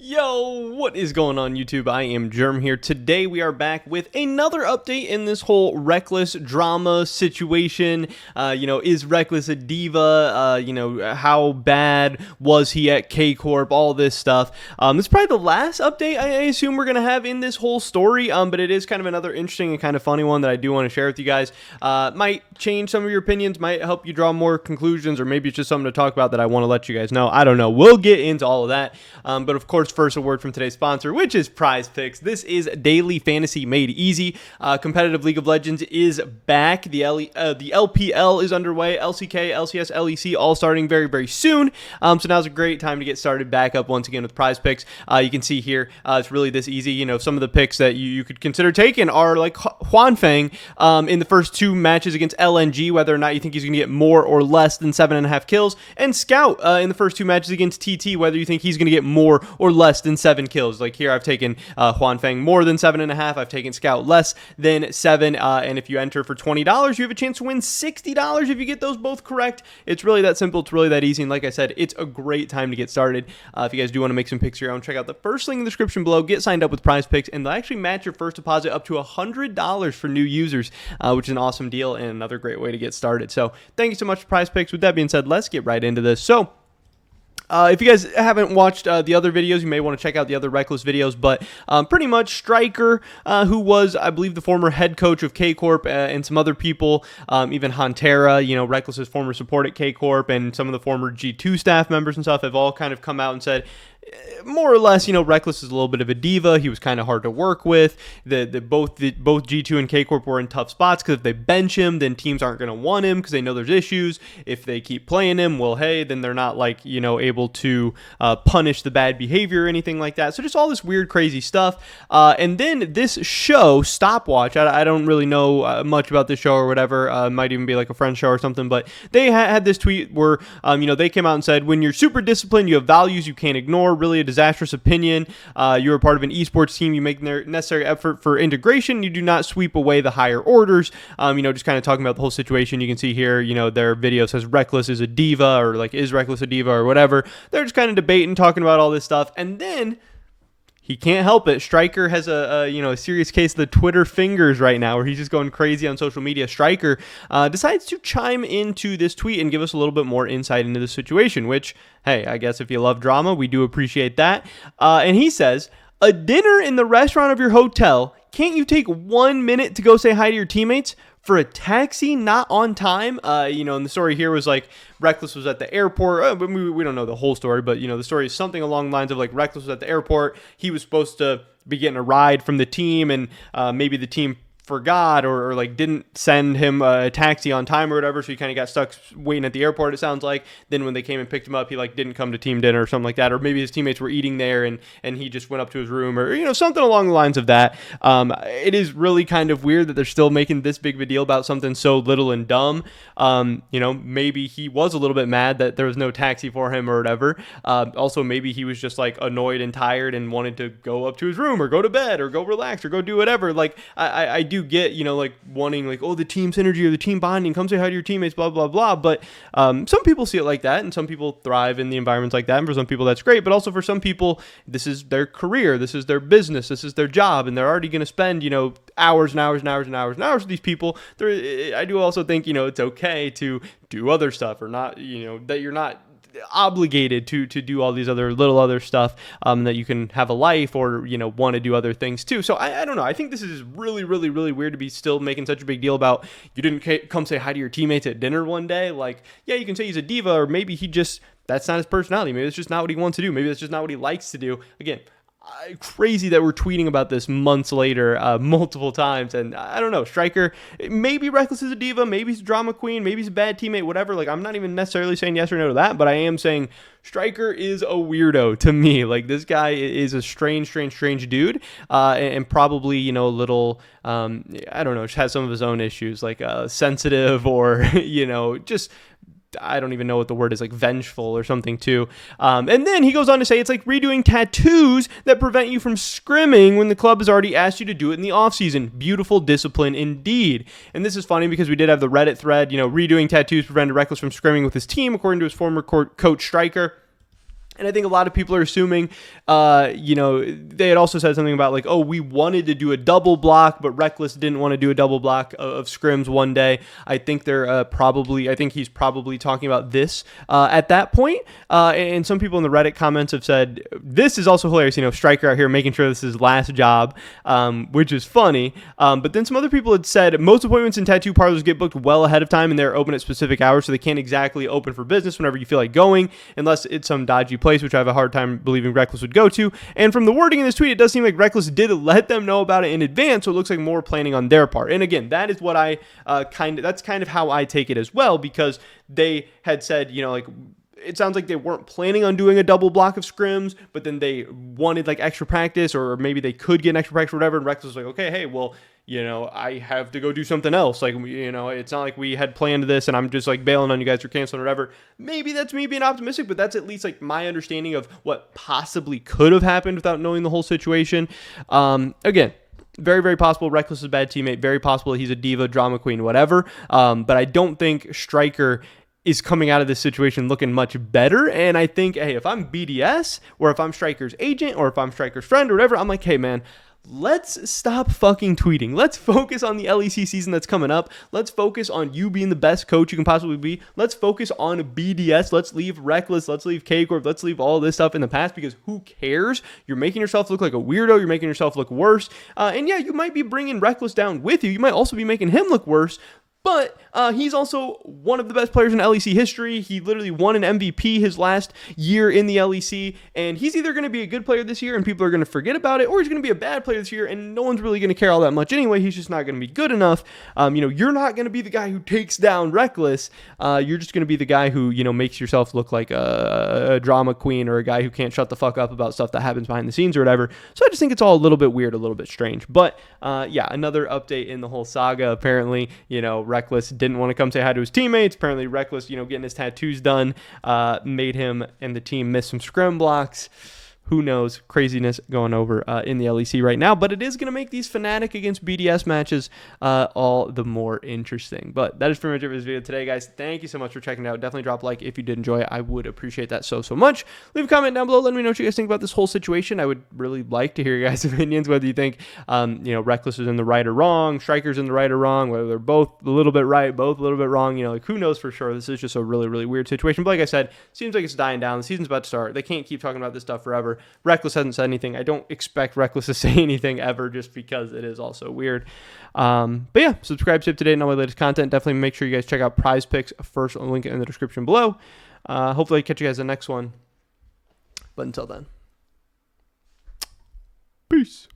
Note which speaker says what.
Speaker 1: Yo, what is going on YouTube? I am Germ here. Today we are back with another update in this whole Rekkles drama situation. Is Rekkles a diva? How bad was he at K-Corp? All this stuff. This is probably the last update I assume we're going to have in this whole story, but it is kind of another interesting and kind of funny one that I do want to share with you guys. Might change some of your opinions, might help you draw more conclusions, or maybe it's just something to talk about that I want to let you guys know. I don't know. We'll get into all of that. But of course, first, a word from today's sponsor, which is Prize Picks. This is daily fantasy made easy. Competitive League of Legends is back. The LPL is underway. LCK, LCS, LEC all starting very, very soon. So now's a great time to get started back up once again with Prize Picks. You can see here, it's really this easy. Some of the picks that you could consider taking are like Huanfeng in the first two matches against LNG, whether or not you think he's going to get more or less than 7.5 kills, and Scout in the first two matches against TT, whether you think he's going to get more or less than 7 kills. Like here, I've taken Huanfeng more than 7.5. I've taken Scout less than 7. And if you enter for $20, you have a chance to win $60 if you get those both correct. It's really that simple. It's really that easy. And like I said, it's a great time to get started. If you guys do want to make some picks of your own, check out the first link in the description below. Get signed up with Prize Picks, and they'll actually match your first deposit up to $100 for new users, which is an awesome deal and another great way to get started. So thank you so much for Prize Picks. With that being said, let's get right into this. So if you guys haven't watched the other videos, you may want to check out the other Rekkles videos, but pretty much Striker, who was, I believe, the former head coach of K-Corp, and some other people, even Hantera, Rekkles' former support at K-Corp, and some of the former G2 staff members and stuff have all kind of come out and said, more or less, Rekkles is a little bit of a diva. He was kind of hard to work with. Both G2 and K-Corp were in tough spots because if they bench him, then teams aren't going to want him because they know there's issues. If they keep playing him, well, hey, then they're not able to punish the bad behavior or anything like that. So just all this weird, crazy stuff. And then this show, Stopwatch, I don't really know much about this show or whatever. Might even be like a friend show or something, but they had this tweet where, they came out and said, when you're super disciplined, you have values you can't ignore. Really a disastrous opinion. You're a part of an esports team. You make the necessary effort for integration. You do not sweep away the higher orders. Just kind of talking about the whole situation. You can see here, their video says Rekkles is a diva, or like, is Rekkles a diva or whatever. They're just kind of debating, talking about all this stuff. And then he can't help it. Striker has a serious case of the Twitter fingers right now, where he's just going crazy on social media. Striker decides to chime into this tweet and give us a little bit more insight into the situation, which, hey, I guess if you love drama, we do appreciate that. And he says, a dinner in the restaurant of your hotel, can't you take 1 minute to go say hi to your teammates? For a taxi not on time, and the story here was like Rekkles was at the airport. We don't know the whole story, but the story is something along the lines of like Rekkles was at the airport. He was supposed to be getting a ride from the team, and maybe the team forgot or like didn't send him a taxi on time or whatever, so he kind of got stuck waiting at the airport, it sounds like. Then when they came and picked him up, he like didn't come to team dinner or something like that, or maybe his teammates were eating there and he just went up to his room, or something along the lines of that. It is really kind of weird that they're still making this big of a deal about something so little and dumb. Maybe he was a little bit mad that there was no taxi for him or whatever. Also, maybe he was just like annoyed and tired and wanted to go up to his room or go to bed or go relax or go do whatever. Like I do get, like wanting like, oh, the team synergy or the team bonding, come say hi to your teammates, blah, blah, blah. But some people see it like that, and some people thrive in the environments like that. And for some people, that's great. But also for some people, this is their career, this is their business, this is their job, and they're already going to spend, hours and hours and hours and hours and hours with these people. I do also think, it's okay to do other stuff, or not, that you're not obligated to do all these other stuff, that you can have a life or want to do other things too. So I don't know, I think this is really, really, really weird to be still making such a big deal about you didn't come say hi to your teammates at dinner one day. Like, yeah, you can say he's a diva, or maybe that's not his personality, maybe it's just not what he wants to do, maybe it's just not what he likes to do. Again, crazy that we're tweeting about this months later, multiple times. And I don't know, Striker, maybe Rekkles is a diva, maybe he's a drama queen, maybe he's a bad teammate, whatever. Like, I'm not even necessarily saying yes or no to that, but I am saying Striker is a weirdo to me. Like, this guy is a strange dude, and probably, a little, I don't know, just has some of his own issues, like sensitive, or, just, I don't even know what the word is, like vengeful or something too. And then he goes on to say it's like redoing tattoos that prevent you from scrimming when the club has already asked you to do it in the offseason. Beautiful discipline indeed. And this is funny because we did have the Reddit thread, redoing tattoos prevented Rekkles from scrimming with his team, according to his former coach Striker. And I think a lot of people are assuming, they had also said something about like, oh, we wanted to do a double block, but Rekkles didn't want to do a double block of scrims one day. I think I think he's probably talking about this at that point. And some people in the Reddit comments have said, this is also hilarious, Striker out here making sure this is his last job, which is funny. But then some other people had said most appointments in tattoo parlors get booked well ahead of time and they're open at specific hours, so they can't exactly open for business whenever you feel like going, unless it's some dodgy place, which I have a hard time believing Rekkles would go to. And from the wording in this tweet, it does seem like Rekkles did let them know about it in advance, so it looks like more planning on their part. And again, that is what that's kind of how I take it as well, because they had said, it sounds like they weren't planning on doing a double block of scrims, but then they wanted like extra practice, or maybe they could get an extra practice or whatever. And Rekkles was like, okay, hey, well, I have to go do something else. Like, it's not like we had planned this and I'm just like bailing on you guys for canceling or whatever. Maybe that's me being optimistic, but that's at least like my understanding of what possibly could have happened without knowing the whole situation. Again, very, very possible Rekkles is a bad teammate. Very possible he's a diva, drama queen, whatever. But I don't think Striker is coming out of this situation looking much better. And I think, hey, if I'm BDS, or if I'm Striker's agent, or if I'm Striker's friend or whatever, I'm like, hey, man, let's stop fucking tweeting. Let's focus on the LEC season that's coming up. Let's focus on you being the best coach you can possibly be. Let's focus on BDS. Let's leave Rekkles. Let's leave K-Corp. Let's leave all this stuff in the past, because who cares? You're making yourself look like a weirdo. You're making yourself look worse. And yeah, you might be bringing Rekkles down with you. You might also be making him look worse. But he's also one of the best players in LEC history. He literally won an MVP his last year in the LEC. And he's either going to be a good player this year and people are going to forget about it, or he's going to be a bad player this year and no one's really going to care all that much anyway. He's just not going to be good enough. You're not going to be the guy who takes down Rekkles. You're just going to be the guy who, makes yourself look like a drama queen, or a guy who can't shut the fuck up about stuff that happens behind the scenes or whatever. So I just think it's all a little bit weird, a little bit strange. But another update in the whole saga. Apparently, Rekkles didn't want to come say hi to his teammates. Apparently Rekkles, getting his tattoos done made him and the team miss some scrim blocks. Who knows? Craziness going over in the LEC right now. But it is going to make these Fnatic against BDS matches all the more interesting. But that is pretty much it for this video today, guys. Thank you so much for checking it out. Definitely drop a like if you did enjoy it. I would appreciate that so much. Leave a comment down below. Let me know what you guys think about this whole situation. I would really like to hear your guys' opinions, whether you think, Rekkles is in the right or wrong, Striker's in the right or wrong, whether they're both a little bit right, both a little bit wrong. Who knows for sure? This is just a really, really weird situation. But like I said, seems like it's dying down. The season's about to start. They can't keep talking about this stuff forever. Rekkles hasn't said anything. I don't expect Rekkles to say anything ever, just because it is also weird. But yeah, subscribe to up to date on all my latest content. Definitely make sure you guys check out Prize Picks. First link in the description below. Hopefully I catch you guys in the next one. But until then, peace.